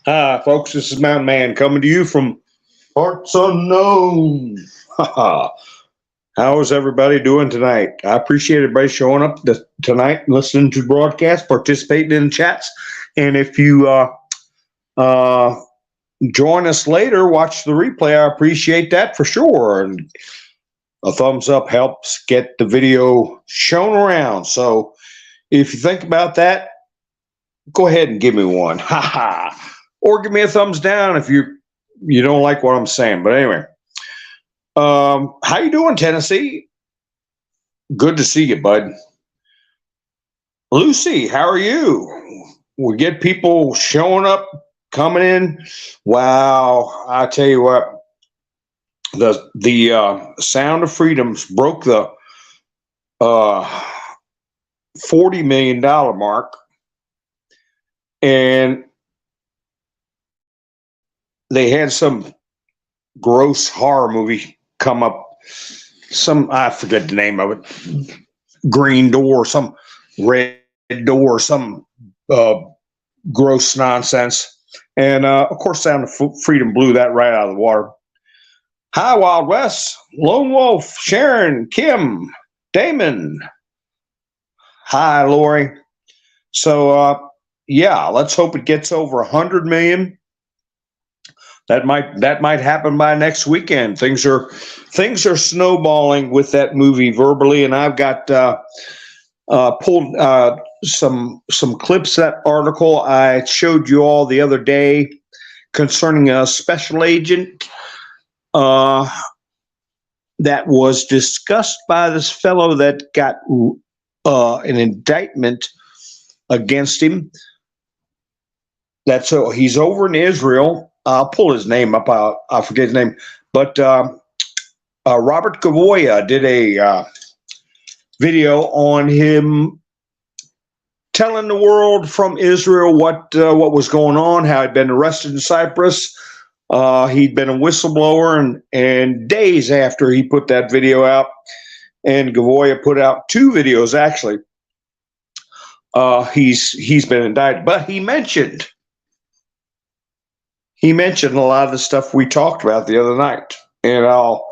Hi, folks. This is Mountain Man coming to you from parts unknown. How is everybody doing tonight? I appreciate everybody showing up tonight, listening to the broadcast, participating in the chats. And if you uh, join us later, watch the replay, I appreciate that for sure. And a thumbs up helps get the video shown around. So if you think about that, go ahead and give me one. Or give me a thumbs down if you don't like what I'm saying. But anyway, how you doing, Tennessee? Good to see you, bud. Lucy, how are you? We get people showing up, coming in. Wow, I tell you what, the Sound of Freedoms broke the $40 million mark, and they had some gross horror movie come up. I forget the name of it. Green Door, some red door, some gross nonsense. And of course, Sound of Freedom blew that right out of the water. Hi, Wild West, Lone Wolf, Sharon, Kim, Damon. Hi, Lori. So, yeah, let's hope it gets over 100 million. That might happen by next weekend. Things are snowballing with that movie verbally, and I've got pulled some clips of that article I showed you all the other day concerning a special agent that was discussed by this fellow that got an indictment against him. He's over in Israel. I'll pull his name up. I'll forget his name. But Robert Gavoya did a video on him telling the world from Israel what was going on, how he'd been arrested in Cyprus. He'd been a whistleblower, and days after he put that video out, and Gavoya put out two videos actually. He's been indicted, but he mentioned a lot of the stuff we talked about the other night, and I'll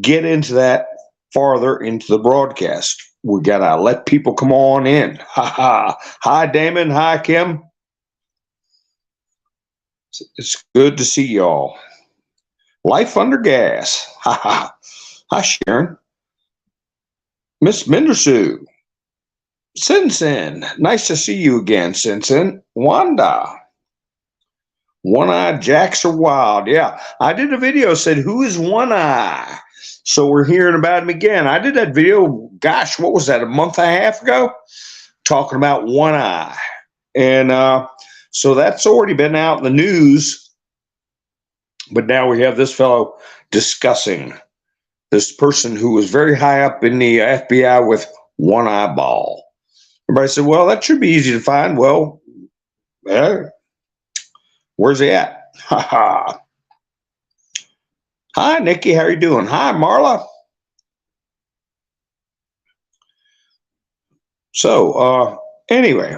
get into that farther into the broadcast. We gotta let people come on in. Hi, Damon. Hi, Kim. It's good to see y'all. Life under gas. Hi, Sharon. Miss Mendersu. Sin. Nice to see you again, Sin. Wanda. One-eyed Jacks are wild. Yeah, I did a video said, who is One Eye? So we're hearing about him again. I did that video, gosh, what was that, a month and a half ago? Talking about One Eye. And so that's already been out in the news. But now we have this fellow discussing this person who was very high up in the FBI with one eyeball. Everybody said, well, that should be easy to find. Well, where's he at? Hi, Nikki. How are you doing? Hi, Marla. So, anyway,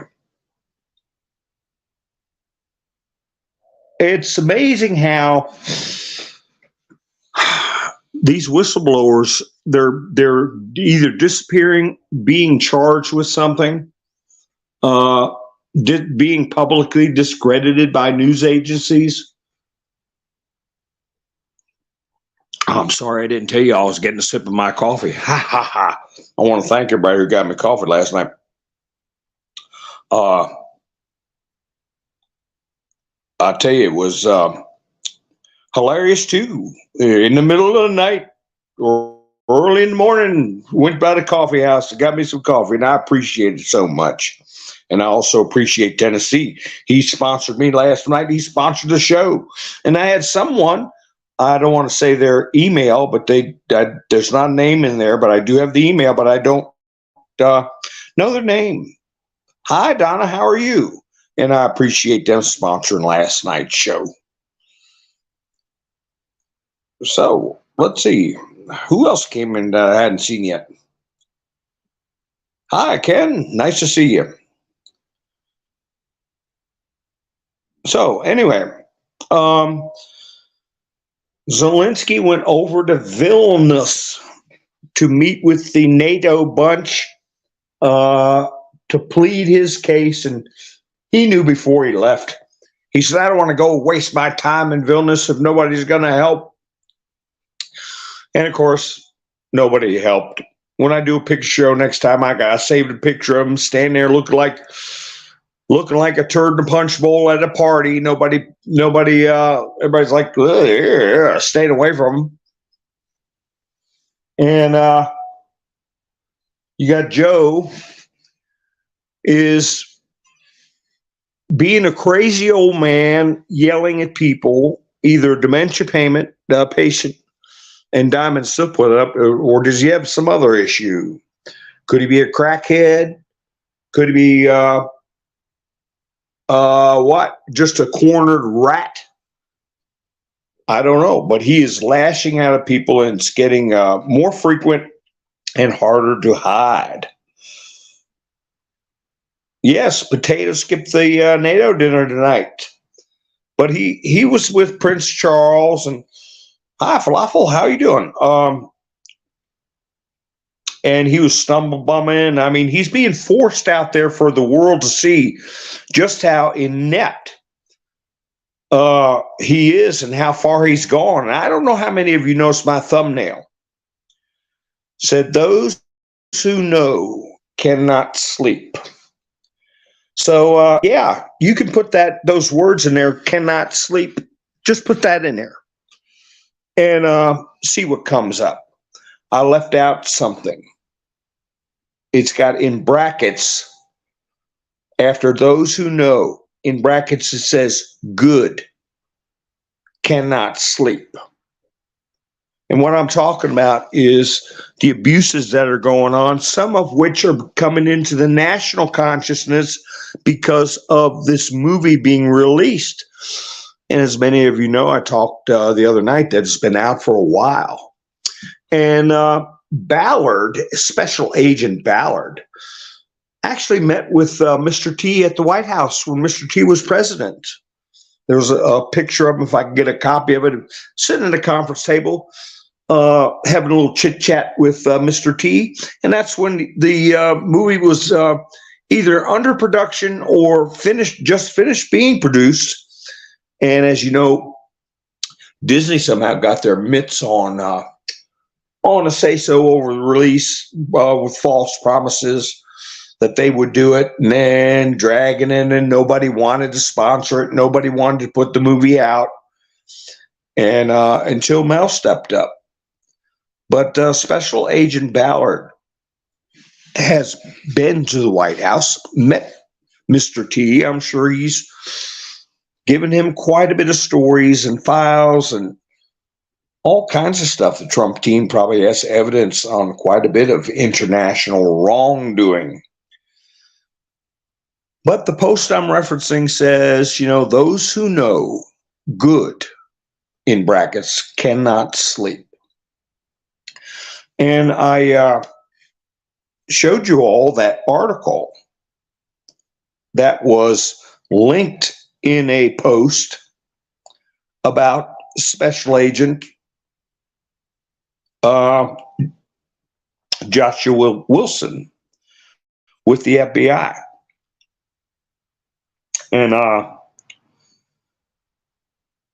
it's amazing how these whistleblowers, they're either disappearing, being charged with something, being publicly discredited by news agencies. I'm sorry I didn't tell you I was getting a sip of my coffee. I want to thank everybody who got me coffee last night. I tell you, it was hilarious too. In the middle of the night or early in the morning, went by the coffee house and got me some coffee, and I appreciate it so much. And I also appreciate Tennessee. He sponsored me last night. He sponsored the show. And I had someone, I don't want to say their email, but there's not a name in there, but I do have the email, but I don't know their name. Hi, Donna, how are you? And I appreciate them sponsoring last night's show. So let's see. Who else came in that I hadn't seen yet? Hi, Ken. Nice to see you. So anyway, um, Zelensky went over to Vilnius to meet with the NATO bunch to plead his case, and he knew before he left. He said, "I don't want to go waste my time in Vilnius if nobody's going to help." And of course, nobody helped. When I do a picture show next time, I saved a picture of him standing there looking like a turd in a punch bowl at a party. Nobody, everybody's like, staying away from him. And you got Joe is being a crazy old man yelling at people, either dementia patient, and Diamond still put it up, or does he have some other issue? Could he be a crackhead? Could he be what? Just a cornered rat? I don't know, but he is lashing out at people, and it's getting more frequent and harder to hide. Yes, Potato skipped the NATO dinner tonight, but he was with Prince Charles. And hi, Falafel, how you doing? And he was stumble bumming. I mean, he's being forced out there for the world to see just how inept he is and how far he's gone. And I don't know how many of you noticed my thumbnail. Said those who know cannot sleep. So yeah, you can put those words in there, cannot sleep. Just put that in there and see what comes up. I left out something. It's got in brackets, after those who know, in brackets it says good, cannot sleep. And what I'm talking about is the abuses that are going on, some of which are coming into the national consciousness because of this movie being released. And as many of you know, I talked the other night that it's been out for a while. And Ballard, Special Agent Ballard, actually met with Mr. T at the White House when Mr. T was president. There was a picture of him, if I can get a copy of it, sitting at a conference table, having a little chit chat with Mr. T. And that's when the movie was either under production or just finished being produced. And as you know, Disney somehow got their mitts on a say-so over the release with false promises that they would do it, and then dragging it, and nobody wanted to sponsor it. Nobody wanted to put the movie out, and until Mel stepped up. But Special Agent Ballard has been to the White House, met Mr. T. I'm sure he's given him quite a bit of stories and files and all kinds of stuff. The Trump team probably has evidence on quite a bit of international wrongdoing. But the post I'm referencing says, those who know good, in brackets, cannot sleep. And I showed you all that article that was linked in a post about Special Agent Joshua Wilson with the FBI. And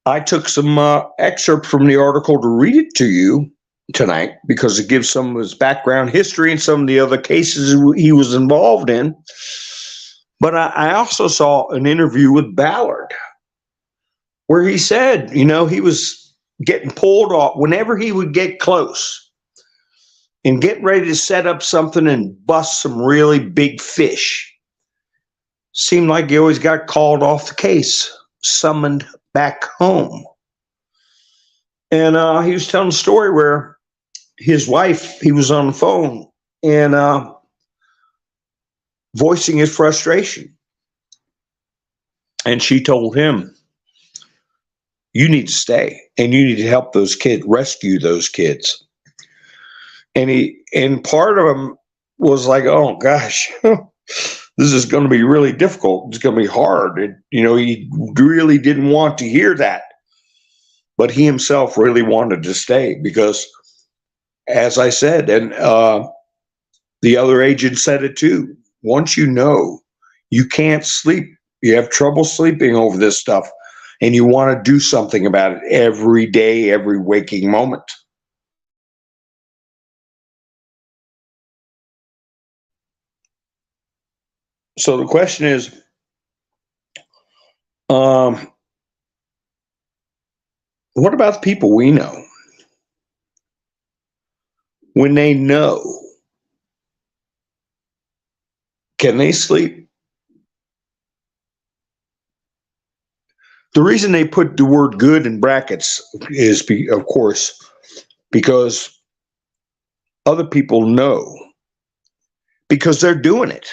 I took some excerpts from the article to read it to you tonight because it gives some of his background history and some of the other cases he was involved in. But I also saw an interview with Ballard where he said, he was getting pulled off whenever he would get close and get ready to set up something and bust some really big fish. Seemed like he always got called off the case, summoned back home. And he was telling a story where his wife, he was on the phone and voicing his frustration. And she told him, you need to stay and you need to help those kids, rescue those kids. And part of him was like, oh gosh, this is going to be really difficult. It's going to be hard. He really didn't want to hear that, but he himself really wanted to stay because, as I said, and the other agent said it too. Once you know you can't sleep, you have trouble sleeping over this stuff, and you want to do something about it every day, every waking moment. So the question is, what about the people we know? When they know, can they sleep? The reason they put the word good in brackets is, of course, because other people know, because they're doing it.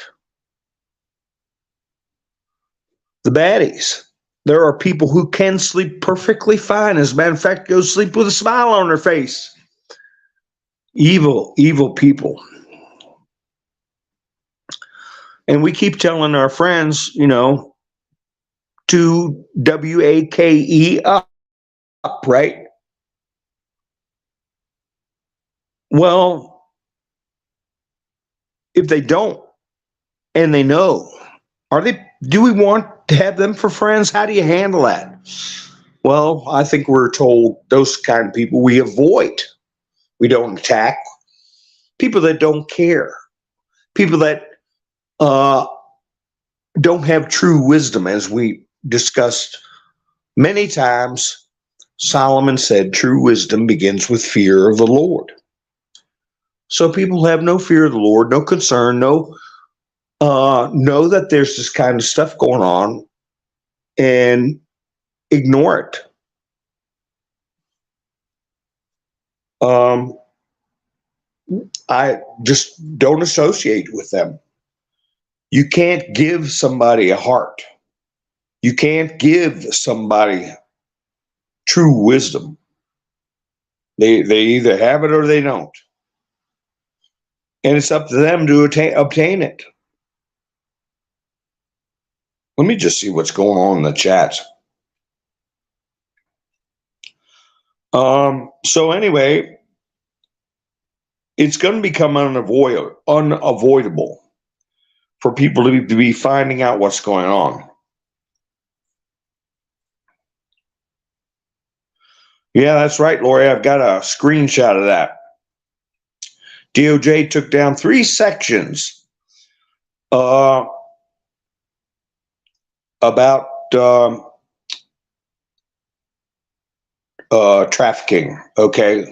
The baddies. There are people who can sleep perfectly fine. As a matter of fact, go sleep with a smile on their face. Evil, evil people. And we keep telling our friends, to WAKE up, right? Well, if they don't and they know, do we want to have them for friends? How do you handle that? Well, I think we're told those kind of people we avoid. We don't attack. People that don't care. People that don't have true wisdom, as we discussed many times. Solomon said true wisdom begins with fear of the Lord. So people have no fear of the Lord, no concern, know that there's this kind of stuff going on and ignore it. I just don't associate with them. You can't give somebody a heart. You can't give somebody true wisdom. They either have it or they don't. And it's up to them to obtain it. Let me just see what's going on in the chat. So anyway, it's going to become unavoidable for people to be finding out what's going on. Yeah, that's right, Lori. I've got a screenshot of that. DOJ took down 3 sections about trafficking. Okay.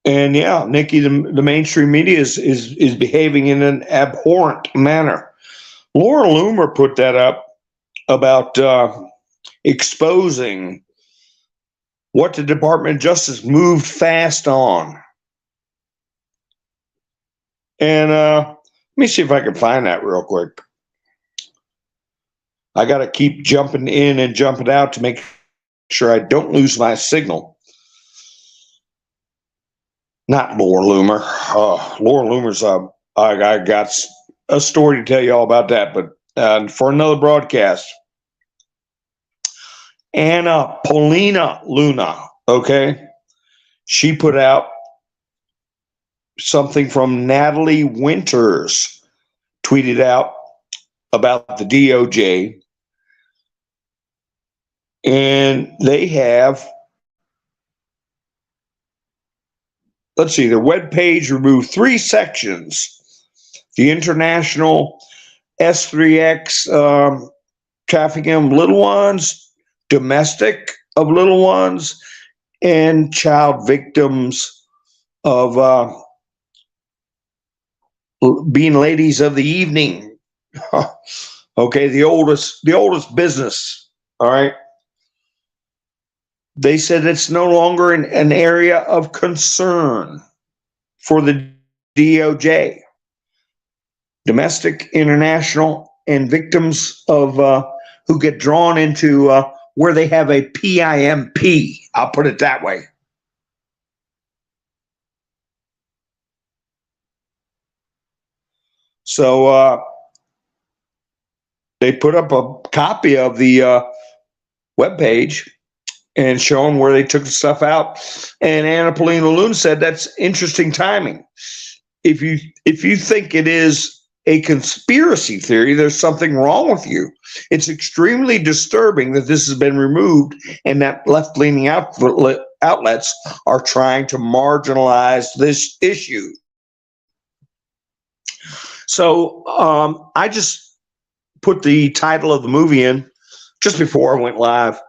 And yeah, Nikki, the mainstream media is behaving in an abhorrent manner. Laura Loomer put that up about exposing what the Department of Justice moved fast on. And let me see if I can find that real quick. I got to keep jumping in and jumping out to make sure I don't lose my signal. Not Laura Loomer. Laura Loomer's, I got a story to tell you all about that, but for another broadcast. Anna Paulina Luna, okay? She put out something from Natalie Winters, tweeted out about the DOJ. And they have, let's see, their webpage removed 3 sections. The international S3X trafficking of little ones, domestic of little ones, and child victims of being ladies of the evening. Okay, the oldest business. All right. They said it's no longer an area of concern for the DOJ. Domestic, international, and victims of who get drawn into where they have a PIMP. I'll put it that way. So they put up a copy of the webpage and showing where they took the stuff out. And Anna Paulina Loon said that's interesting timing. If you think it is a conspiracy theory, there's something wrong with you. It's extremely disturbing that this has been removed and that left-leaning outlets are trying to marginalize this issue. So I just put the title of the movie in just before I went live.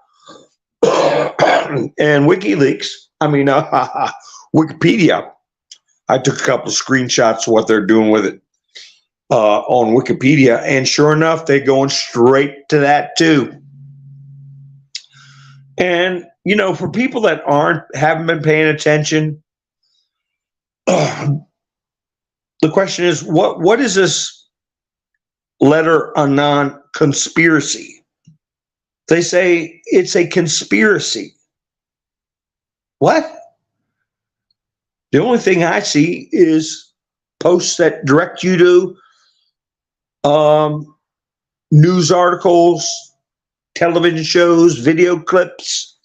And WikiLeaks, Wikipedia, I took a couple of screenshots of what they're doing with it on Wikipedia, and sure enough, they're going straight to that too. And for people that haven't been paying attention, the question is, what is this letter anon conspiracy? They say it's a conspiracy. What? The only thing I see is posts that direct you to news articles, television shows, video clips,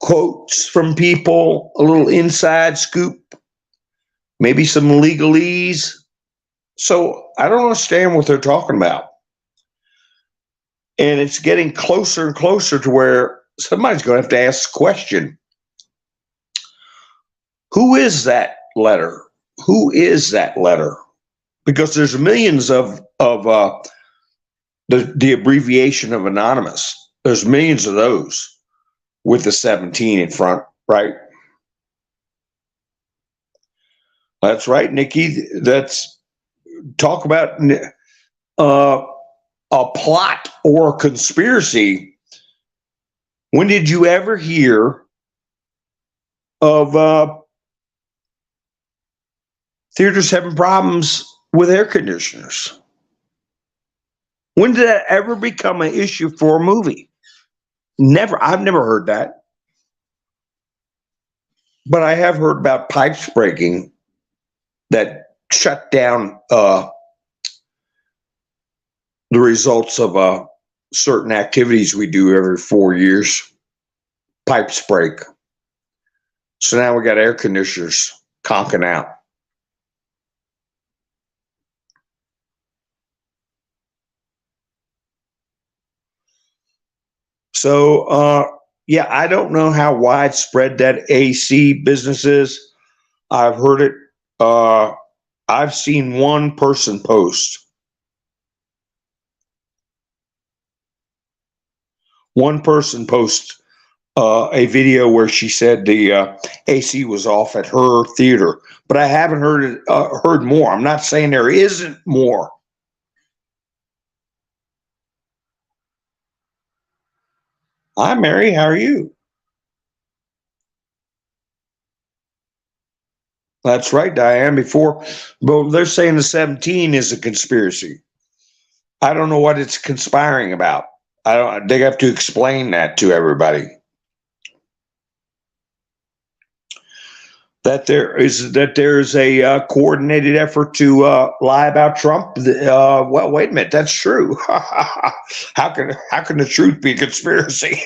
quotes from people, a little inside scoop, maybe some legalese. So I don't understand what they're talking about. And it's getting closer and closer to where somebody's going to have to ask the question, who is that letter? Who is that letter? Because there's millions of the abbreviation of anonymous. There's millions of those with the 17 in front, right? That's right, Nikki. That's talk about a plot or a conspiracy. When did you ever hear of theaters having problems with air conditioners? When did that ever become an issue for a movie? Never. I've never heard that. But I have heard about pipes breaking that shut down the results of certain activities we do every 4 years. Pipes break. So now we got air conditioners conking out. So, yeah, I don't know how widespread that AC business is. I've heard it. I've seen one person post. One person post a video where she said the AC was off at her theater, but I haven't heard more. I'm not saying there isn't more. Hi, Mary. How are you? That's right, Diane. But they're saying the 17 is a conspiracy. I don't know what it's conspiring about. They have to explain that to everybody. That there's a coordinated effort to lie about Trump. Well, wait a minute, that's true. How can the truth be a conspiracy?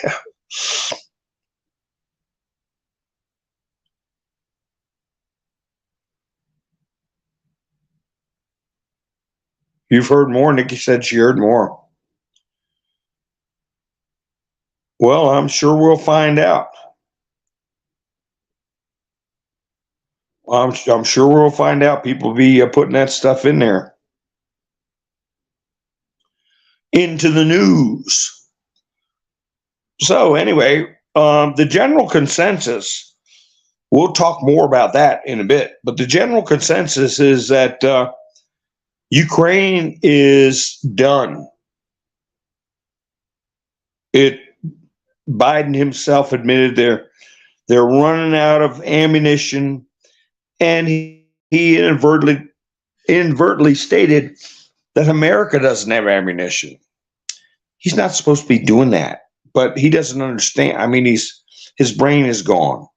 You've heard more. Nikki said she heard more. Well, I'm sure we'll find out. I'm sure we'll find out. People will be putting that stuff in there. Into the news. So anyway, the general consensus, we'll talk more about that in a bit, but the general consensus is that Ukraine is done. Biden himself admitted they're running out of ammunition, and he inadvertently stated that America doesn't have ammunition. He's not supposed to be doing that, but he doesn't understand. I mean, his brain is gone.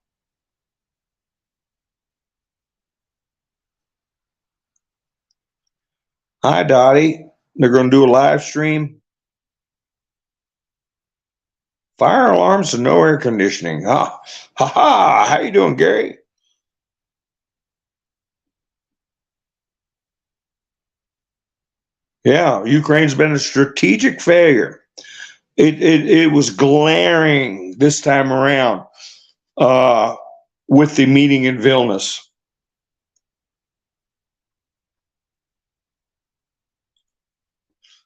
Hi, Dottie. They're going to do a live stream. Fire alarms and no air conditioning. Ha ha! How you doing, Gary? Yeah, Ukraine's been a strategic failure. It was glaring this time around uh, with the meeting in Vilnius.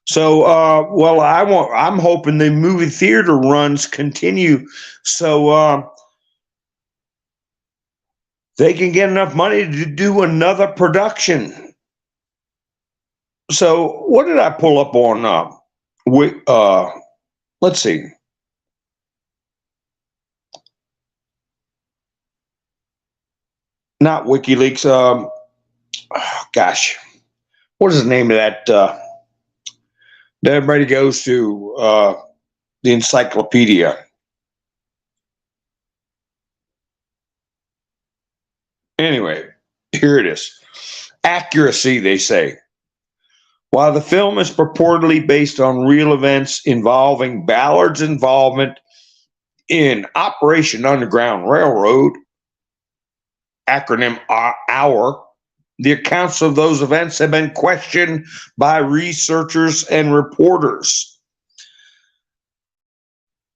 So, well, I'm hoping the movie theater runs continue, so they can get enough money to do another production. So, what did I pull up on? Let's see. Not WikiLeaks. Oh, gosh, what is the name of that? That everybody goes to the encyclopedia. Anyway, here it is. Accuracy, they say. While the film is purportedly based on real events involving Ballard's involvement in Operation Underground Railroad, acronym OUR, the accounts of those events have been questioned by researchers and reporters.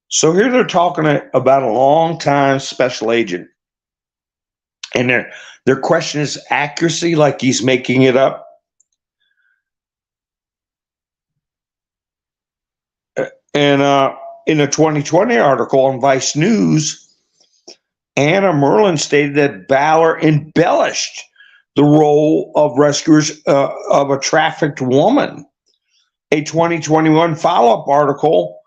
So here they're talking about a long-time special agent, and their question is accuracy, like he's making it up. And in a 2020 article on Vice News, Anna Merlin stated that Ballard embellished the role of rescuers of a trafficked woman. A 2021 follow-up article,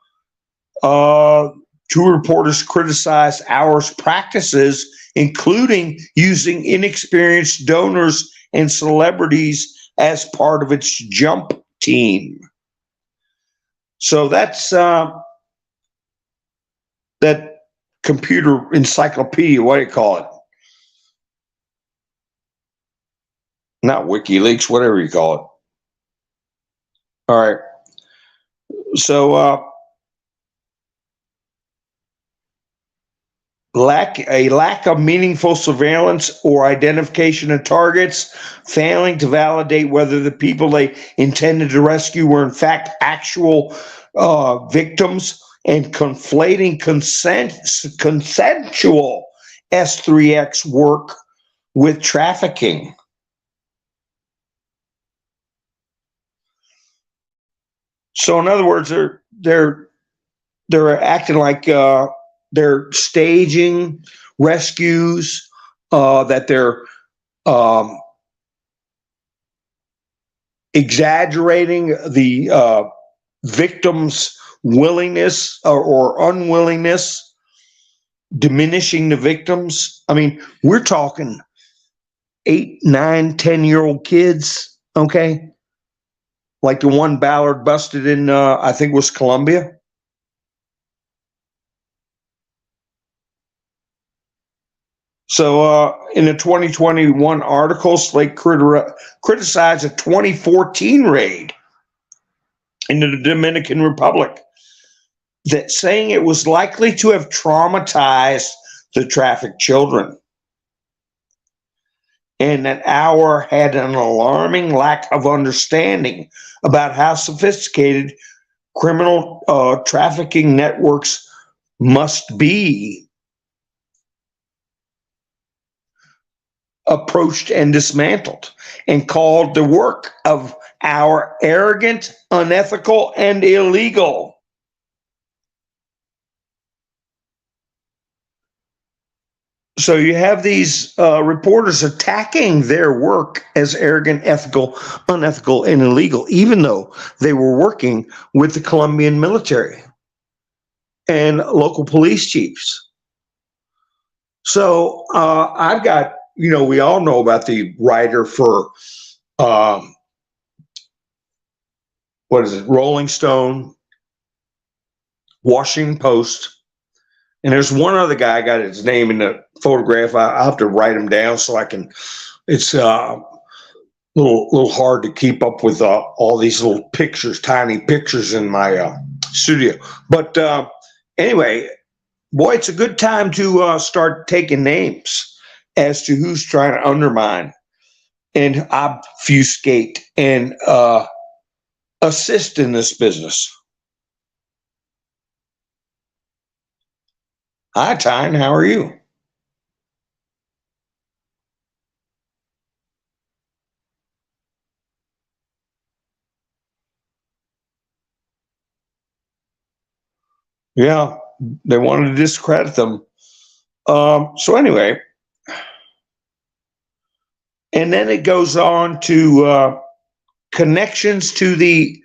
two reporters criticized OUR's practices, including using inexperienced donors and celebrities as part of its jump team. So that's that computer encyclopedia. What do you call it? Not WikiLeaks, whatever you call it. All right. So a lack of meaningful surveillance or identification of targets, failing to validate whether the people they intended to rescue were in fact actual victims, and conflating consensual S3X work with trafficking. So in other words, they're acting like they're staging rescues, that they're exaggerating the victims' willingness or unwillingness, diminishing the victims. I mean, we're talking 8, 9, 10-year-old kids, okay? Like the one Ballard busted in, I think it was Colombia. So in a 2021 article, Slate criticized a 2014 raid into the Dominican Republic, that saying it was likely to have traumatized the trafficked children, and that OUR had an alarming lack of understanding about how sophisticated criminal trafficking networks must be approached and dismantled, and called the work of OUR arrogant, unethical, and illegal. So you have these reporters attacking their work as arrogant, unethical, and illegal, even though they were working with the Colombian military and local police chiefs. So I've got, we all know about the writer for, what is it, Rolling Stone, Washington Post, and there's one other guy. I got his name in the photograph. I'll have to write him down so I can. It's one little hard to keep up with all these little pictures, tiny pictures in my studio. But anyway, boy, it's a good time to start taking names as to who's trying to undermine and obfuscate and assist in this business. Hi, Tyne. How are you? Yeah, they wanted to discredit them. So anyway, and then it goes on to connections to the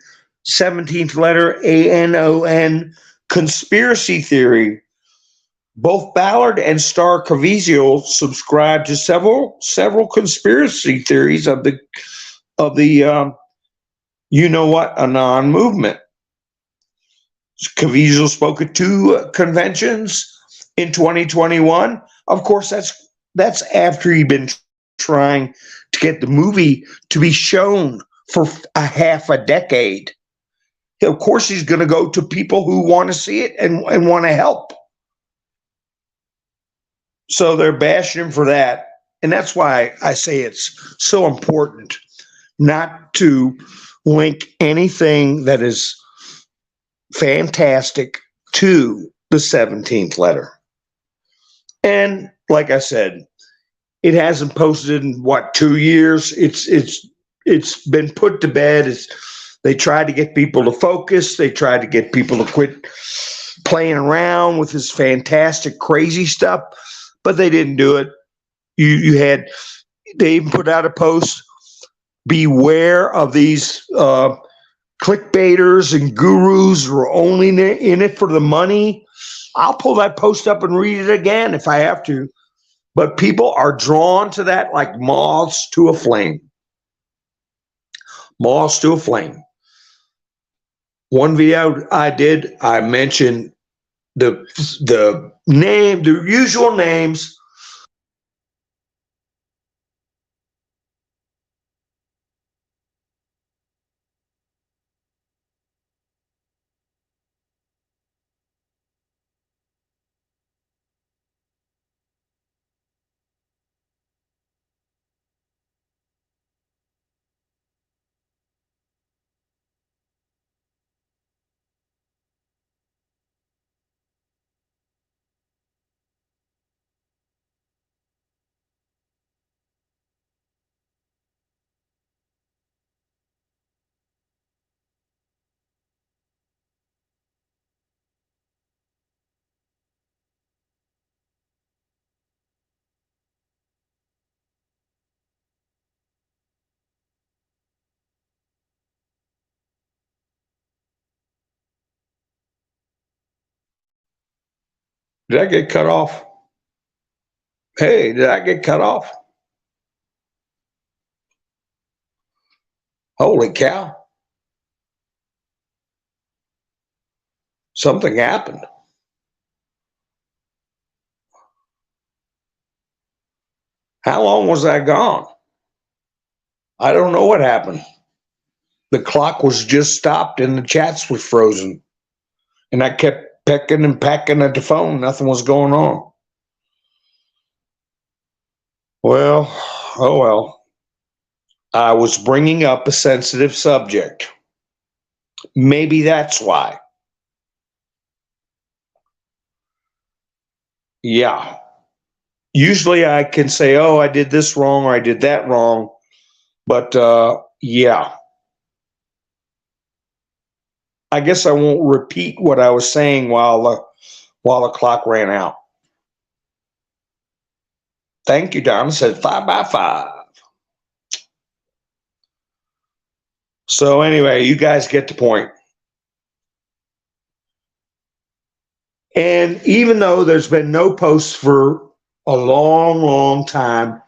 17th letter, ANON, conspiracy theory. Both Ballard and Star Caviezel subscribe to several conspiracy theories of the you know what, Anon movement. Caviezel spoke at two conventions in 2021. Of course, that's after he'd been trying to get the movie to be shown for a half a decade. Of course, he's going to go to people who want to see it and want to help. So they're bashing him for that. And that's why I say it's so important not to link anything that is fantastic to the 17th letter. And like I said, it hasn't posted in 2 years. It's been put to bed. They tried to get people to focus. They tried to get people to quit playing around with this fantastic, crazy stuff, but they didn't do it. They even put out a post, beware of these clickbaiters and gurus who are only in it for the money. I'll pull that post up and read it again if I have to. But people are drawn to that like moths to a flame. Moths to a flame. One video I did, I mentioned the usual names. Did I get cut off? Hey, did I get cut off? Holy cow. Something happened. How long was I gone? I don't know what happened. The clock was just stopped and the chats were frozen. And I kept pecking and pecking at the phone. Nothing was going on. Well, oh well. I was bringing up a sensitive subject. Maybe that's why. Yeah. Usually I can say, oh, I did this wrong or I did that wrong. But yeah. I guess I won't repeat what I was saying while the clock ran out. Thank you, Don. It said 5 by 5. So anyway, you guys get the point. And even though there's been no posts for a long, long time,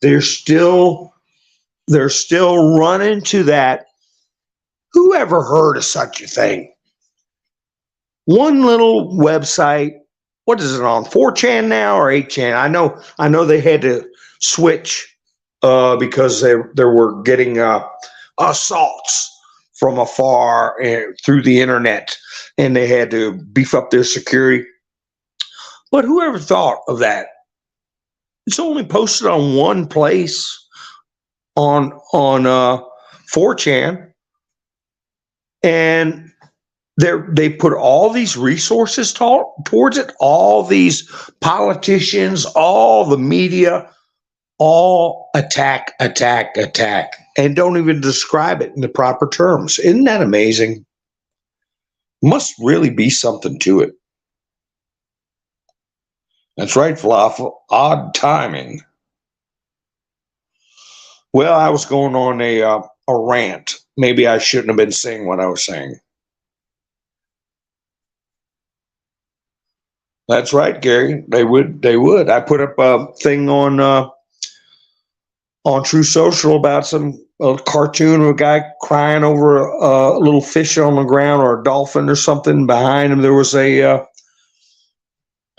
they're still running to that. Who ever heard of such a thing? One little website. What is it on 4chan now or 8chan? I know they had to switch because they were getting assaults from afar and through the internet, and they had to beef up their security. But whoever thought of that? It's only posted on one place on 4chan, and they put all these resources towards it. All these politicians, all the media, all attack, and don't even describe it in the proper terms. Isn't that amazing? Must really be something to it. That's right, Falafel. Odd timing. Well, I was going on a rant. Maybe I shouldn't have been saying what I was saying. That's right, Gary. They would. I put up a thing on True Social about a cartoon of a guy crying over a little fish on the ground or a dolphin or something. Behind him, there was a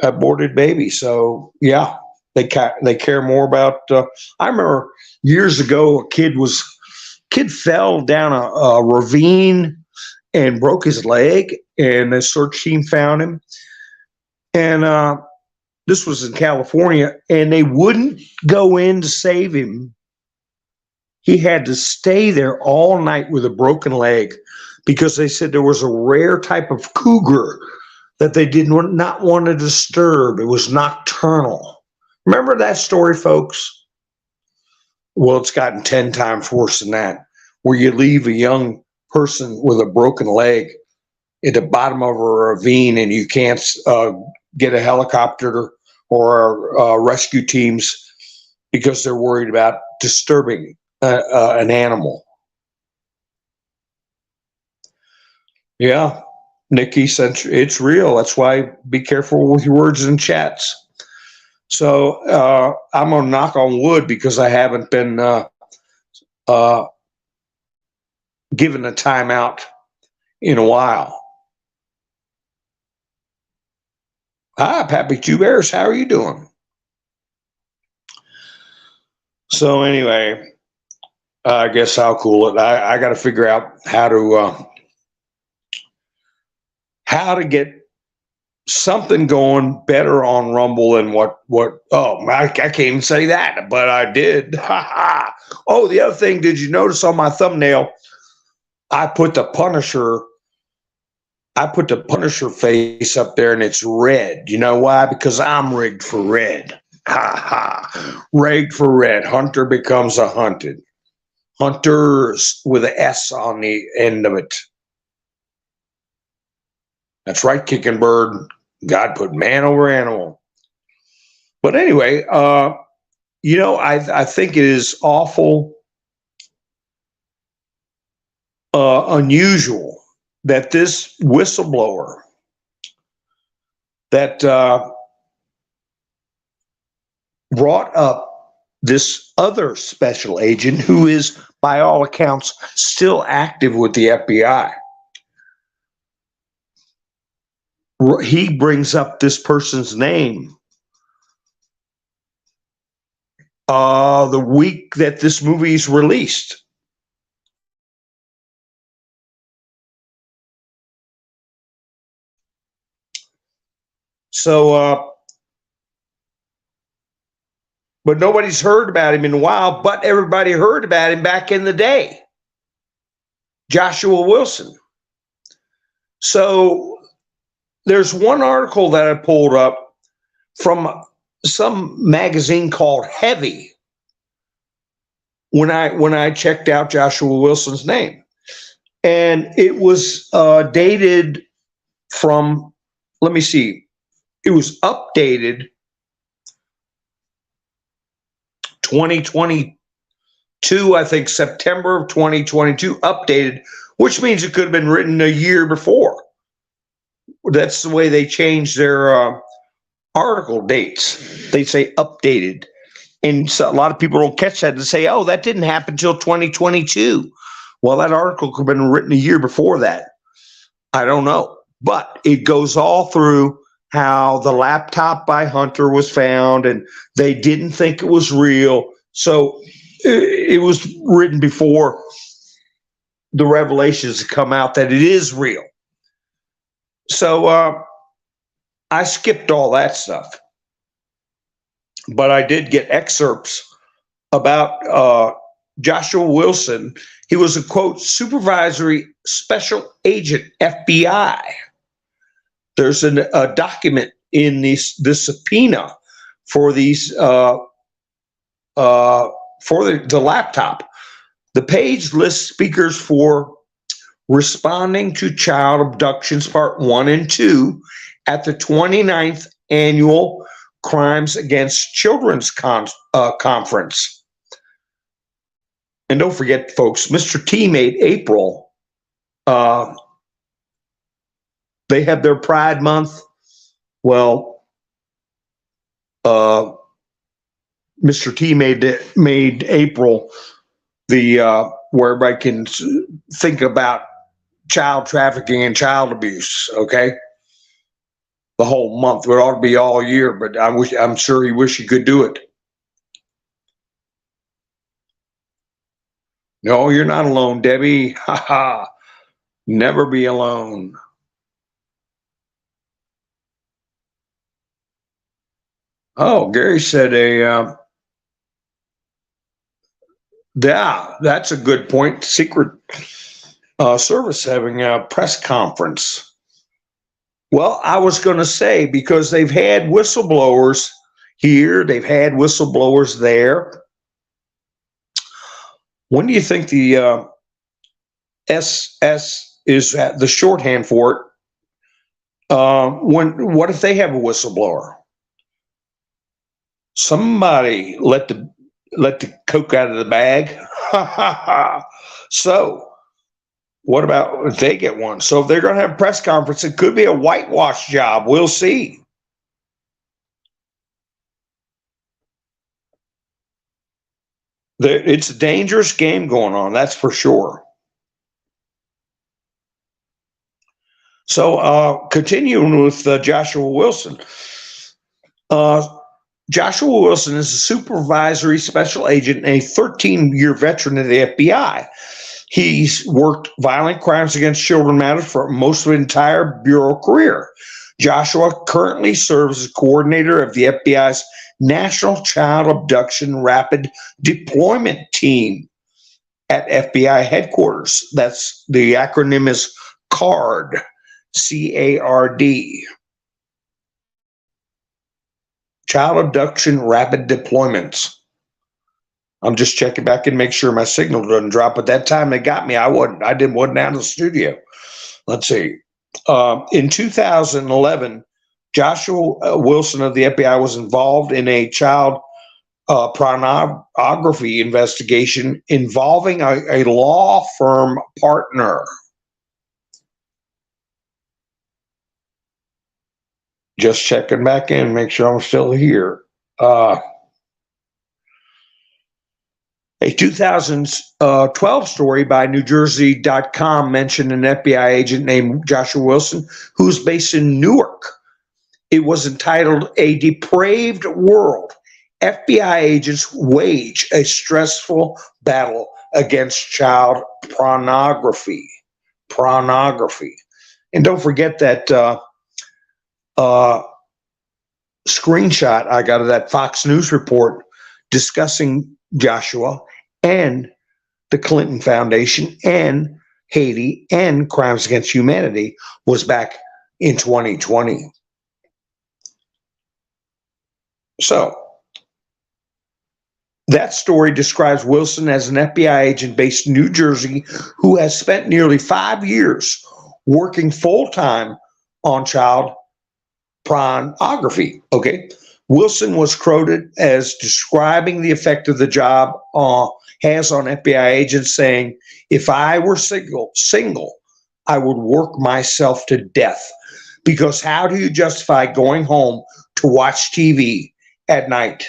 aborted baby. So yeah, they care more about. I remember years ago, a kid fell down a ravine and broke his leg, and the search team found him. And this was in California, and they wouldn't go in to save him. He had to stay there all night with a broken leg because they said there was a rare type of cougar that they did not want to disturb. It was nocturnal. Remember that story, folks? Well, it's gotten 10 times worse than that, where you leave a young person with a broken leg at the bottom of a ravine and you can't get a helicopter or rescue teams because they're worried about disturbing an animal. Yeah, Nikki said it's real. That's why be careful with your words in chats. So I'm gonna knock on wood because I haven't been given a timeout in a while. Hi, Pappy Two Bears. How are you doing? So anyway, I guess I'll cool it. I got to figure out how to get something going better on Rumble than what. Oh, I can't even say that, but I did. Oh, the other thing, did you notice on my thumbnail? I put the Punisher face up there, and it's red. You know why? Because I'm rigged for red. Rigged for red. Hunter becomes a hunted. Hunters with an S on the end of it. That's right, Kicking Bird. God put man over animal. But anyway, I think it is awful unusual that this whistleblower that brought up this other special agent who is, by all accounts, still active with the FBI. He brings up this person's name the week that this movie is released. So, but nobody's heard about him in a while, but everybody heard about him back in the day. Joshua Wilson. So there's one article that I pulled up from some magazine called Heavy when I checked out Joshua Wilson's name. And it was dated from, let me see, it was updated 2022, I think September of 2022, updated, which means it could have been written a year before. That's the way they change their article dates. They say updated. And so a lot of people don't catch that and say, oh, that didn't happen until 2022. Well, that article could have been written a year before that. I don't know. But it goes all through how the laptop by Hunter was found and they didn't think it was real. So it was written before the revelations come out that it is real. So I skipped all that stuff, but I did get excerpts about Joshua Wilson. He was a, quote, supervisory special agent, FBI. There's a document in this subpoena for these for the laptop. The page lists speakers for responding to child abductions part 1 and 2 at the 29th annual Crimes Against Children's conference. And don't forget, folks, Mr. T made April. They have their Pride Month. Well, Mr. T made April the where everybody can think about child trafficking and child abuse. Okay, the whole month. It ought to be all year, but I'm sure he wish he could do it. No, you're not alone, Debbie. Ha ha. Never be alone. Oh, Gary said yeah, that's a good point. Secret Service having a press conference. Well, I was going to say, because they've had whistleblowers here, they've had whistleblowers there. When do you think the SS is the shorthand for it? What if they have a whistleblower? Somebody let the coke out of the bag. So what about if they get one? So if they're going to have a press conference, it could be a whitewash job. We'll see. It's a dangerous game going on, that's for sure. So continuing with Joshua Wilson. Joshua Wilson is a supervisory special agent and a 13-year veteran of the FBI. He's worked violent crimes against children matters for most of his entire bureau career. Joshua currently serves as coordinator of the FBI's National Child Abduction Rapid Deployment Team at FBI headquarters. That's the acronym is CARD, C-A-R-D. Child Abduction Rapid Deployments. I'm just checking back and make sure my signal doesn't drop. At that time they got me, I wasn't out of the studio. Let's see. In 2011, Joshua Wilson of the FBI was involved in a child pornography investigation involving a law firm partner. Just checking back in, make sure I'm still here. A 2012 story by NewJersey.com mentioned an FBI agent named Joshua Wilson, who's based in Newark. It was entitled "A Depraved World. FBI Agents Wage a Stressful Battle Against Child Pornography." And don't forget that screenshot I got of that Fox News report discussing Joshua and the Clinton Foundation and Haiti and Crimes Against Humanity was back in 2020. So that story describes Wilson as an FBI agent based in New Jersey who has spent nearly 5 years working full-time on child pornography. Okay. Wilson was quoted as describing the effect of the job has on FBI agents, saying, "If I were single, I would work myself to death, because how do you justify going home to watch TV at night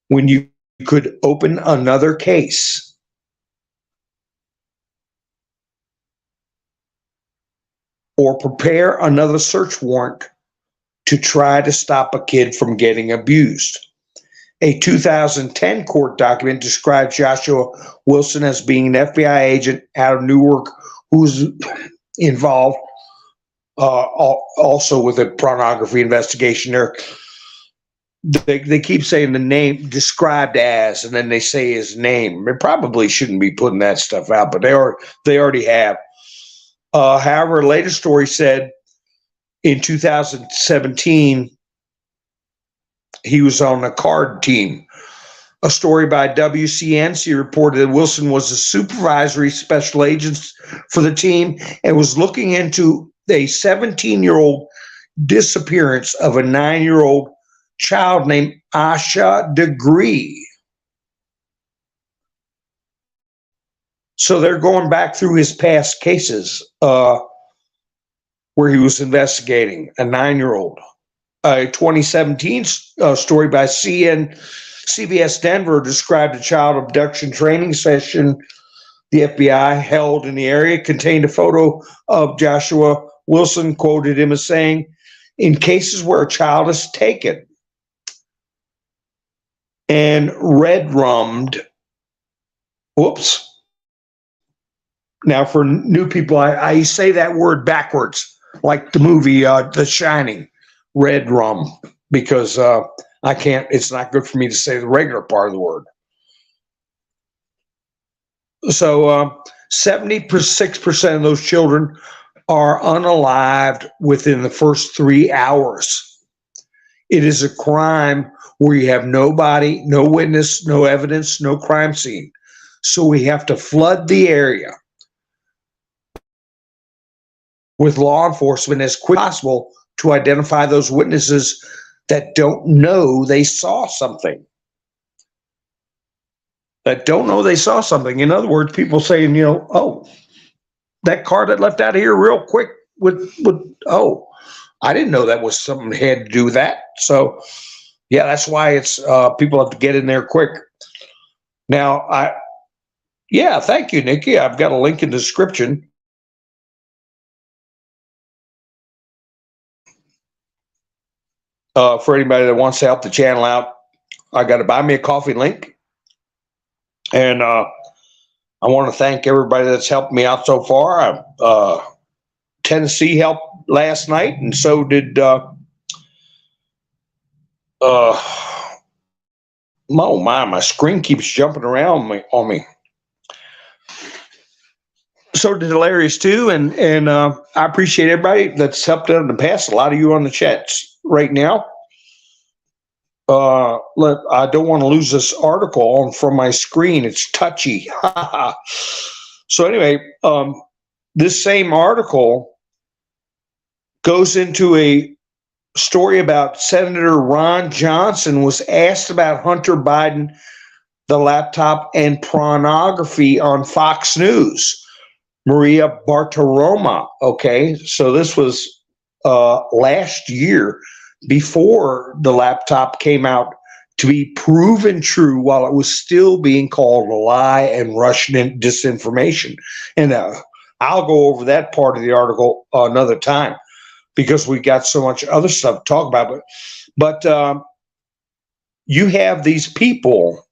when you could open another case?" Or prepare another search warrant to try to stop a kid from getting abused. A 2010 court document described Joshua Wilson as being an FBI agent out of Newark who was involved also with a pornography investigation. They keep saying the name described as, and then they say his name. They probably shouldn't be putting that stuff out, but they already have. However, a later story said in 2017 he was on a card team. A story by WCNC reported that Wilson was a supervisory special agent for the team and was looking into a 17-year-old disappearance of a 9-year-old child named Asha Degree. So they're going back through his past cases where he was investigating a 9-year-old. A 2017 story by CBS Denver described a child abduction training session the FBI held in the area, contained a photo of Joshua Wilson, quoted him as saying, "In cases where a child is taken and red-rummed," whoops. Now, for new people, I say that word backwards, like the movie The Shining, red rum, because I can't, it's not good for me to say the regular part of the word. So 76% of those children are unalived within the first 3 hours. It is a crime where you have no body, no witness, no evidence, no crime scene. So we have to flood the area with law enforcement as quick as possible to identify those witnesses that don't know they saw something. In other words, people saying, oh, that car that left out of here real quick oh, I didn't know that was something that had to do with that. So, yeah, that's why it's people have to get in there quick. Now, thank you, Nikki. I've got a link in the description. For anybody that wants to help the channel out, I got a Buy Me a Coffee link. And I want to thank everybody that's helped me out so far. Tennessee helped last night, and so did oh my screen keeps jumping around on me. So did Hilarious too, and I appreciate everybody that's helped out in the past. A lot of you on the chats right now. I don't want to lose this article from my screen. It's touchy. So anyway, this same article goes into a story about Senator Ron Johnson was asked about Hunter Biden, the laptop, and pornography on Fox News. Maria Bartiromo. Okay, so this was last year, before the laptop came out to be proven true while it was still being called a lie and Russian disinformation. And I'll go over that part of the article another time because we got so much other stuff to talk about. But you have these people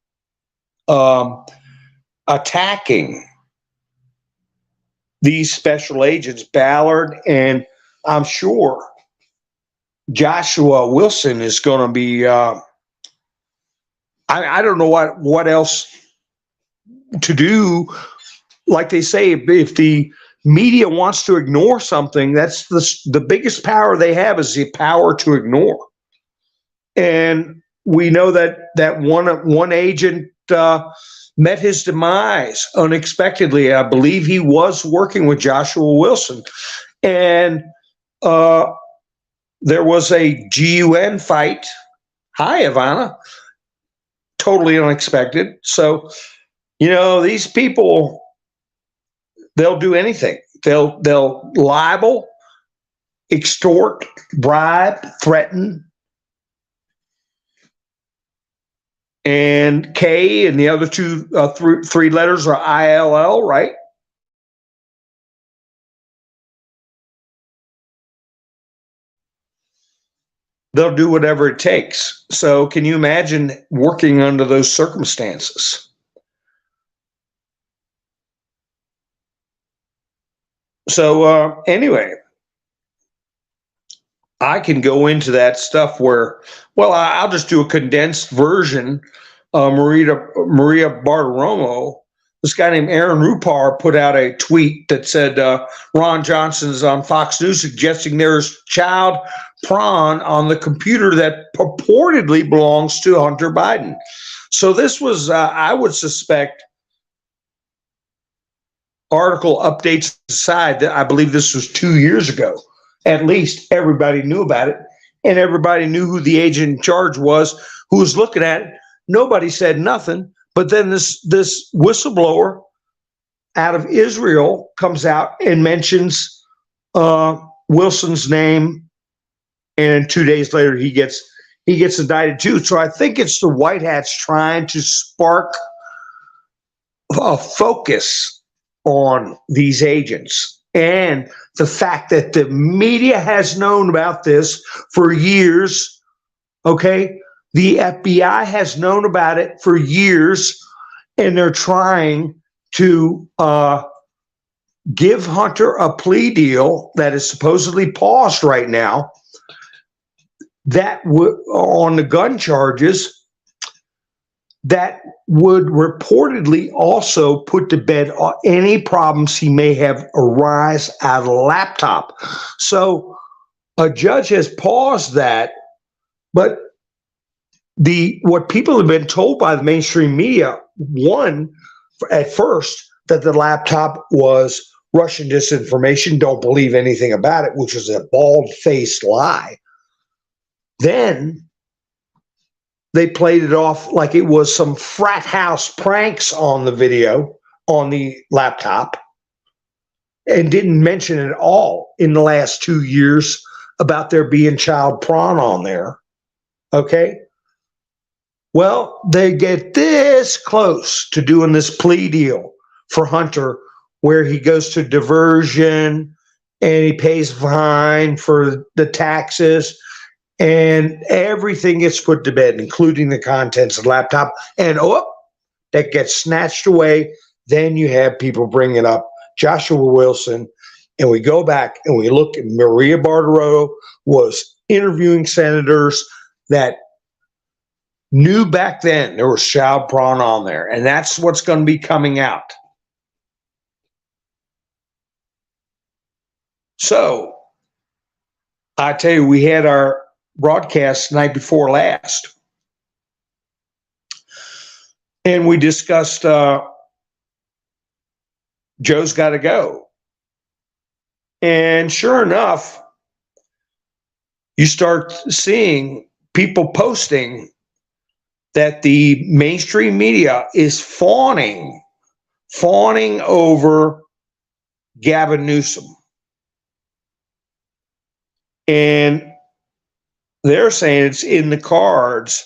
attacking these special agents, Ballard, and I'm sure Joshua Wilson is going to be, I don't know what else to do. Like they say, if the media wants to ignore something, that's the biggest power they have is the power to ignore. And we know that one agent met his demise unexpectedly. I believe he was working with Joshua Wilson. And there was a GUN fight. Hi, Ivana. Totally unexpected. So, these people, they'll do anything. They'll libel, extort, bribe, threaten. And K and the other three letters are ILL, right? they'll do whatever it takes. So can you imagine working under those circumstances? So anyway, I can go into that stuff where, well, I'll just do a condensed version. Maria Bartiromo, this guy named Aaron Rupar put out a tweet that said Ron Johnson's on Fox News suggesting there's child prawn on the computer that purportedly belongs to Hunter Biden. So this was, I would suspect, article updates aside, that I believe this was 2 years ago. At least everybody knew about it, and everybody knew who the agent in charge was, who was looking at it. Nobody said nothing. But then this whistleblower out of Israel comes out and mentions Wilson's name, and 2 days later he gets indicted too. So I think it's the White Hats trying to spark a focus on these agents. And the fact that the media has known about this for years, okay? The FBI has known about it for years, and they're trying to give Hunter a plea deal that is supposedly paused right now, that on the gun charges, that would reportedly also put to bed any problems he may have arise out of a laptop. So a judge has paused that, but what people have been told by the mainstream media, one, at first, that the laptop was Russian disinformation, don't believe anything about it, which was a bald-faced lie. Then they played it off like it was some frat house pranks on the video, on the laptop, and didn't mention at all in the last 2 years about there being child prawn on there. Okay? Well, they get this close to doing this plea deal for Hunter, where he goes to diversion and he pays fine for the taxes, and everything gets put to bed, including the contents of the laptop, and that gets snatched away. Then you have people bringing up Joshua Wilson, and we go back and we look at Maria Bartiromo was interviewing senators that knew back then there was child prawn on there, and that's what's going to be coming out. So I tell you, we had our broadcast night before last, and we discussed Joe's got to go. And sure enough, you start seeing people posting that the mainstream media is fawning over Gavin Newsom. And they're saying it's in the cards.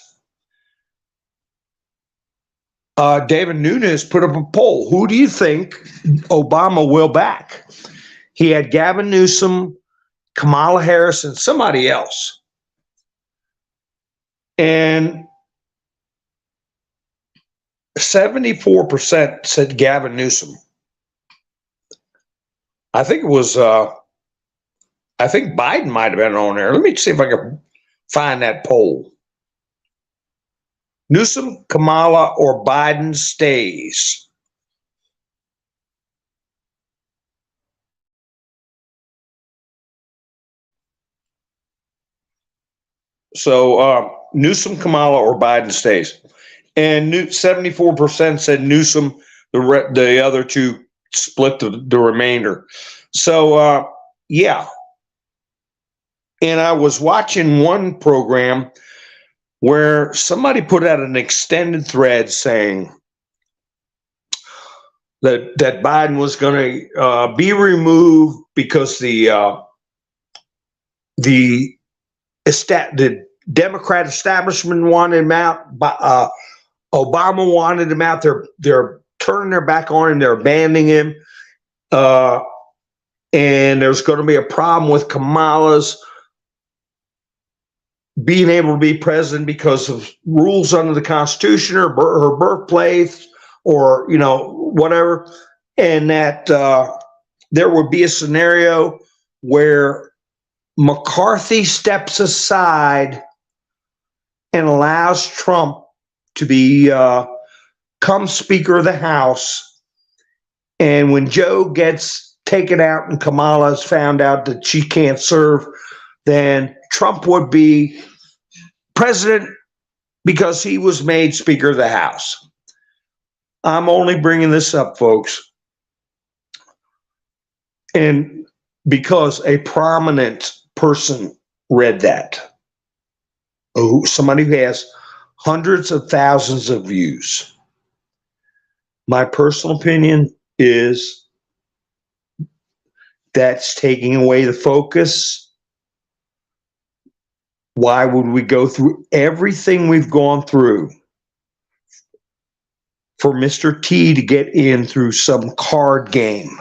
David Nunes put up a poll. Who do you think Obama will back? He had Gavin Newsom, Kamala Harris, and somebody else. And 74% said Gavin Newsom. I think it was, I think Biden might have been on there. Let me see if I can find that poll. Newsom, Kamala, or Biden stays. So Newsom, Kamala, or Biden stays. And 74% said Newsom, the other two split the remainder. So, yeah. And I was watching one program where somebody put out an extended thread saying that Biden was going to be removed because the Democrat establishment wanted him out. Obama wanted him out. They're turning their back on him. They're abandoning him. And there's going to be a problem with Kamala's being able to be president because of rules under the Constitution or her birthplace or, whatever. And that there would be a scenario where McCarthy steps aside and allows Trump to become Speaker of the House. And when Joe gets taken out and Kamala has found out that she can't serve, then Trump would be president because he was made Speaker of the House. I'm only bringing this up, folks, and because a prominent person read that. Oh, somebody who has hundreds of thousands of views. My personal opinion is that's taking away the focus. Why would we go through everything we've gone through for Mr. T to get in through some card game,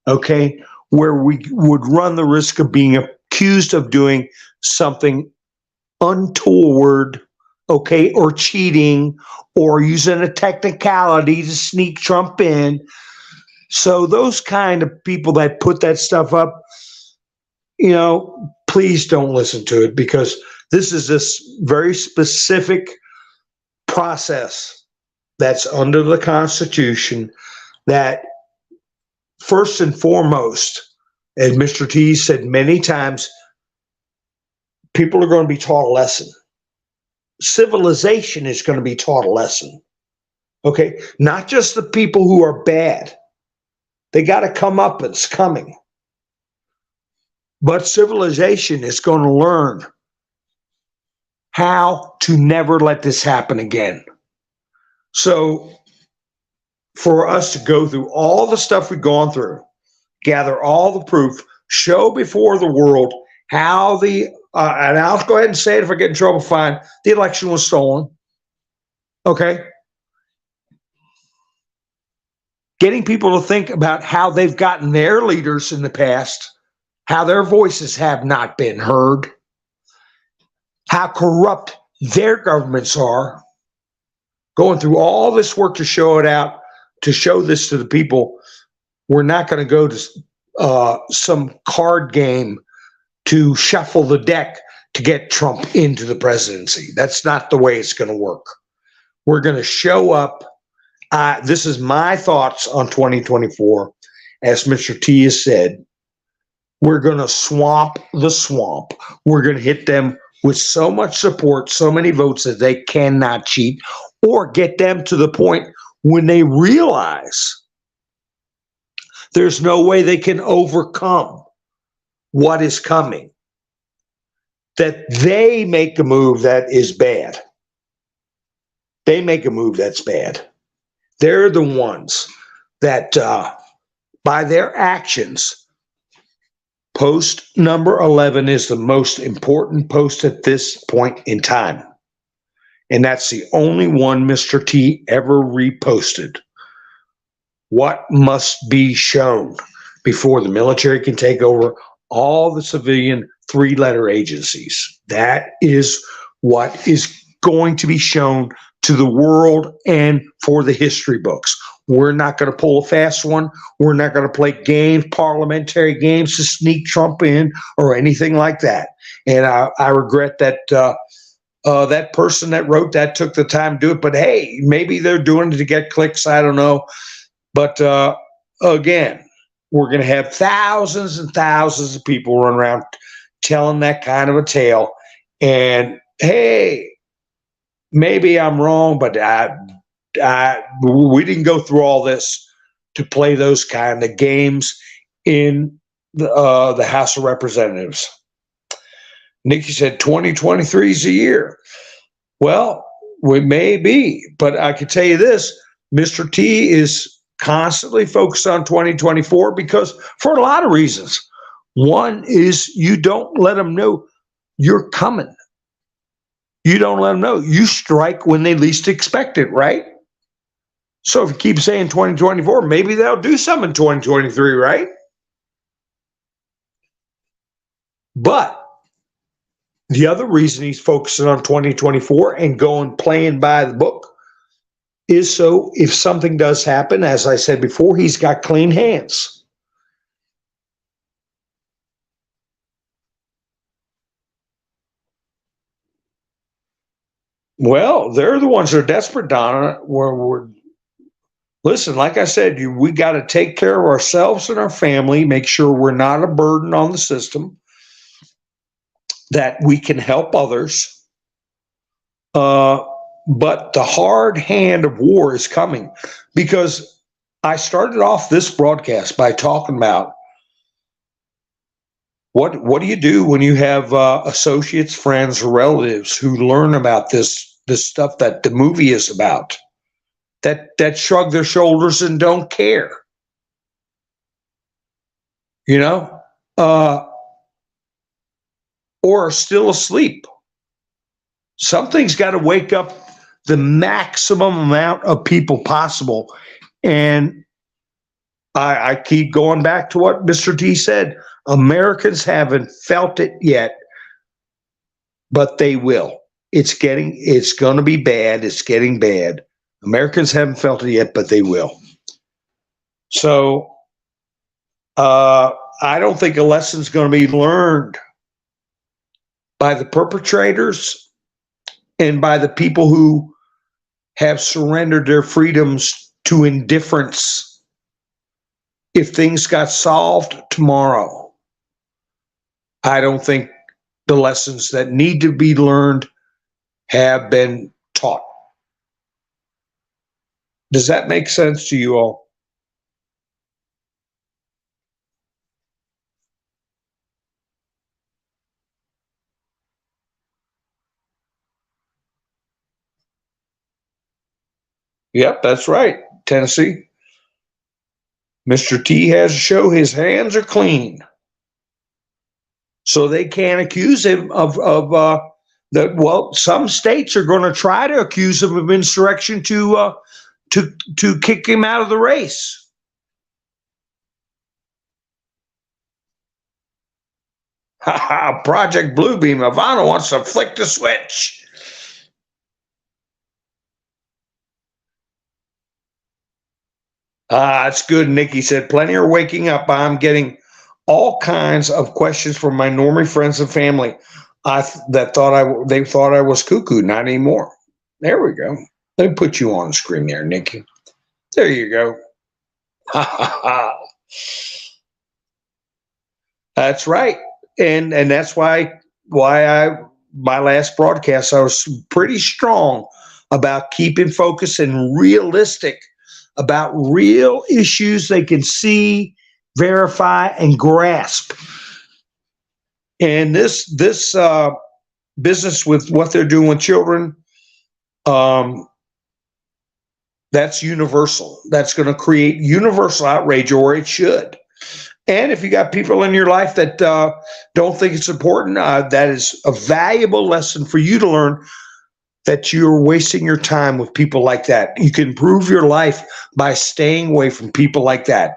okay, where we would run the risk of being accused of doing something untoward, okay, or cheating, or using a technicality to sneak Trump in. So those kind of people that put that stuff up, please don't listen to it, because this is this very specific process that's under the Constitution that, first and foremost, as Mr. T said many times, people are going to be taught a lesson. Civilization is going to be taught a lesson. Okay? Not just the people who are bad. They got to come up. It's coming. But civilization is going to learn how to never let this happen again. So for us to go through all the stuff we've gone through, gather all the proof, show before the world how and I'll go ahead and say it if I get in trouble, fine, the election was stolen. Okay? Getting people to think about how they've gotten their leaders in the past, how their voices have not been heard, how corrupt their governments are, going through all this work to show it out, to show this to the people. We're not going to go to some card game to shuffle the deck to get Trump into the presidency. That's not the way it's going to work. We're going to show up. This is my thoughts on 2024. As Mr. T has said, we're going to swamp the swamp. We're going to hit them with so much support, so many votes that they cannot cheat, or get them to the point when they realize there's no way they can overcome what is coming, that they make a move that is bad. They make a move that's bad. They're the ones that, by their actions, post number 11 is the most important post at this point in time. And that's the only one Mr. T ever reposted. What must be shown before the military can take over all the civilian three-letter agencies? That is what is going to be shown to the world and for the history books. We're not going to pull a fast one. We're not going to play games, parliamentary games to sneak Trump in or anything like that. And I regret that that person that wrote that took the time to do it. But hey, maybe they're doing it to get clicks. I don't know. But again, we're going to have thousands and thousands of people run around telling that kind of a tale. And hey, maybe I'm wrong, but we didn't go through all this to play those kind of games in the House of Representatives. Nikki said 2023 is a year. Well, we may be, but I can tell you this, Mr. T is constantly focused on 2024 because for a lot of reasons. One is you don't let them know you're coming. You don't let them know. You strike when they least expect it, right? So if you keep saying 2024, maybe they'll do something in 2023, right? But The other reason he's focusing on 2024 and playing by the book is so if something does happen, as I said before, he's got clean hands. Well, they're the ones that are desperate, Donna. Listen, like I said, we got to take care of ourselves and our family, make sure we're not a burden on the system, that we can help others. But the hard hand of war is coming, because I started off this broadcast by talking about what do you do when you have associates, friends, or relatives who learn about this stuff that the movie is about, that shrug their shoulders and don't care, or are still asleep. Something's got to wake up the maximum amount of people possible. And I keep going back to what Mr. T said. Americans haven't felt it yet, but they will. It's going to be bad. It's getting bad. Americans haven't felt it yet, but they will. So I don't think a lesson's going to be learned by the perpetrators and by the people who have surrendered their freedoms to indifference. If things got solved tomorrow, I don't think the lessons that need to be learned have been taught. Does that make sense to you all? Yep, that's right, Tennessee. Mr. T has to show his hands are clean, so they can't accuse him of that. Well, some states are going to try to accuse him of insurrection to kick him out of the race. Project Bluebeam. Ivana wants to flick the switch. It's good. Nikki said, plenty are waking up. I'm getting all kinds of questions from my Normie friends and family they thought I was cuckoo. Not anymore. There we go. Let me put you on the screen there, Nikki. There you go. That's right. And that's why my last broadcast, I was pretty strong about keeping focus and realistic about real issues they can see, verify, and grasp. And this business with what they're doing with children, that's universal. That's going to create universal outrage, or it should. And if you got people in your life that don't think it's important, that is a valuable lesson for you to learn, that you're wasting your time with people like that. You can improve your life by staying away from people like that,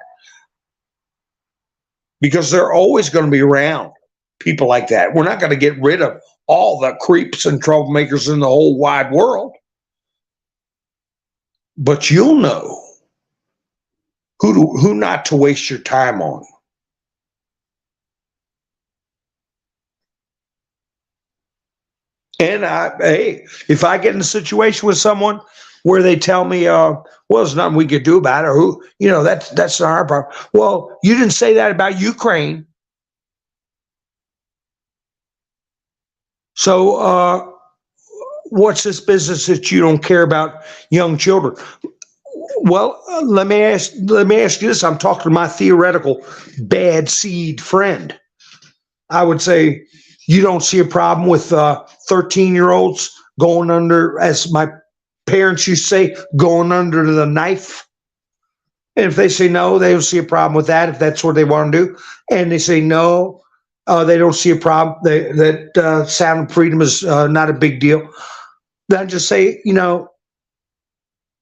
because they're always going to be around, people like that. We're not going to get rid of all the creeps and troublemakers in the whole wide world, but you'll know who not to waste your time on. And hey, if I get in a situation with someone where they tell me, well, there's nothing we could do about it, that's not our problem. Well, you didn't say that about Ukraine. So what's this business that you don't care about young children? Well, let me ask you this. I'm talking to my theoretical bad seed friend. I would say, you don't see a problem with 13-year-olds going under, as my parents used to say, going under the knife? And if they say no, they don't see a problem with that, if that's what they want to do. And they say no, they don't see a problem, that sound of freedom is not a big deal. Then just say,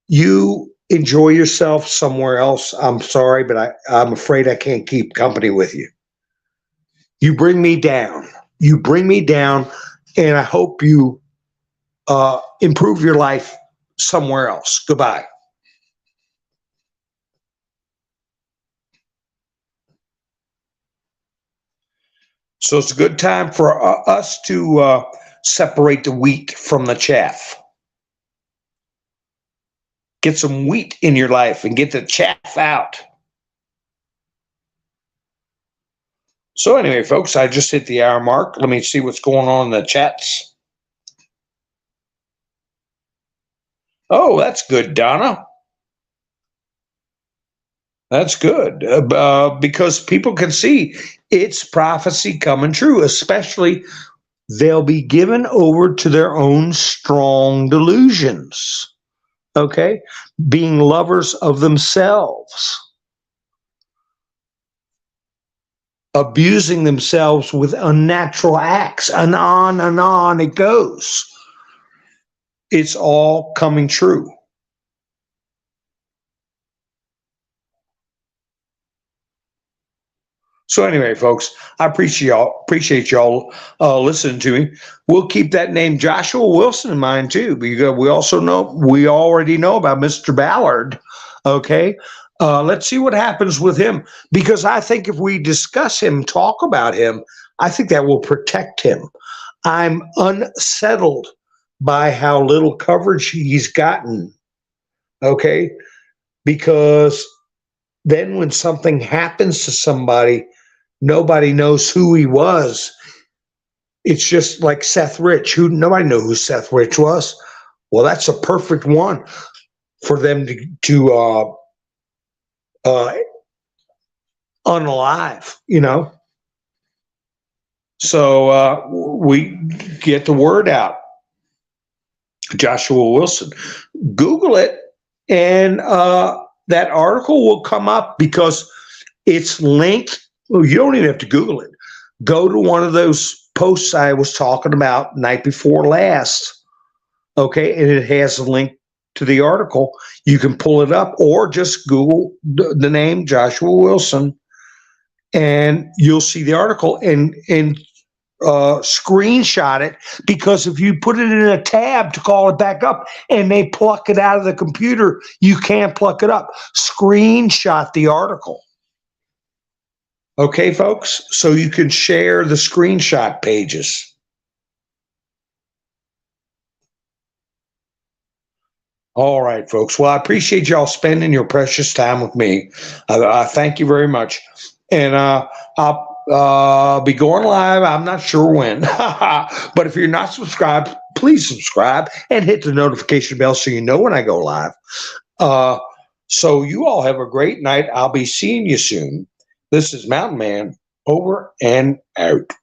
you enjoy yourself somewhere else. I'm sorry, but I'm afraid I can't keep company with you. You bring me down. You bring me down, and I hope you improve your life somewhere else. Goodbye. So it's a good time for us to separate the wheat from the chaff. Get some wheat in your life and get the chaff out. So anyway, folks, I just hit the hour mark. Let me see what's going on in the chats. Oh, that's good, Donna. That's good because people can see it's prophecy coming true, especially they'll be given over to their own strong delusions, okay? Being lovers of themselves, abusing themselves with unnatural acts, and on it goes. It's all coming true. So anyway, folks, I appreciate y'all listening to me. We'll keep that name Joshua Wilson in mind too, because we already know about Mr. Ballard. Okay. Let's see what happens with him, because I think if we discuss him, talk about him, I think that will protect him. I'm unsettled by how little coverage he's gotten. Okay. Because then when something happens to somebody, nobody knows who he was. It's just like Seth Rich. Nobody knew who Seth Rich was. Well, that's a perfect one for them to unalive, you know. So we get the word out. Joshua Wilson. Google it, and that article will come up because it's linked. Well, you don't even have to Google it. Go to one of those posts I was talking about night before last, okay, and it has a link to the article. You can pull it up or just Google the name Joshua Wilson, and you'll see the article and screenshot it, because if you put it in a tab to call it back up and they pluck it out of the computer, you can't pluck it up. Screenshot the article. Okay, folks, so you can share the screenshot pages. All right, folks. Well, I appreciate y'all spending your precious time with me. I thank you very much. And I'll be going live. I'm not sure when, but if you're not subscribed, please subscribe and hit the notification bell so you know when I go live. So you all have a great night. I'll be seeing you soon. This is Mountain Man, over and out.